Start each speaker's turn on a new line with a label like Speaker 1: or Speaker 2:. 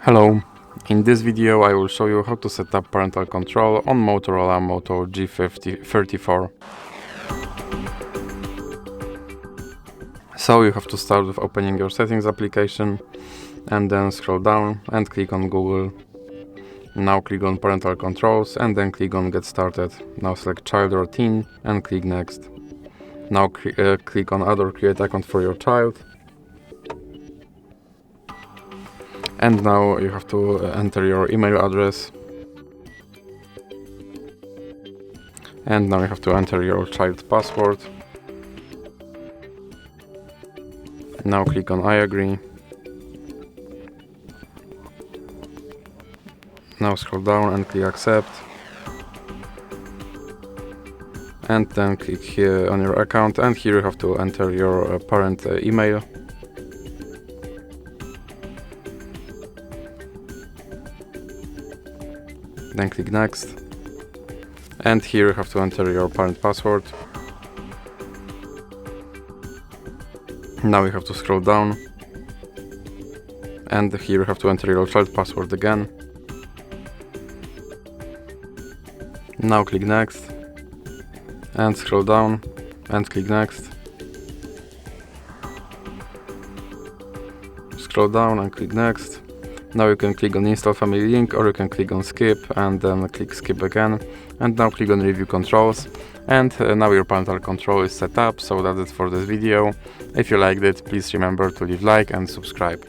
Speaker 1: Hello, in this video I will show you how to set up parental control on Motorola Moto G34. So you have to start with opening your settings application and then scroll down and click on Google. Now click on parental controls and then click on get started. Now select child or teen and click next. Now click on add or create account for your child. And now you have to enter your email address. And now you have to enter your child password. Now click on I agree. Now scroll down and click accept. And then click here on your account, and here you have to enter your parent email. Then click next, and here you have to enter your parent password. Now you have to scroll down, and here you have to enter your child password again. Now click next, and scroll down, and click next. Scroll down and click next. Now you can click on install family link, or you can click on skip and then click skip again. And now click on review controls, and now your parental control is set up. So that's it for this video. If you liked it, please remember to leave like and subscribe.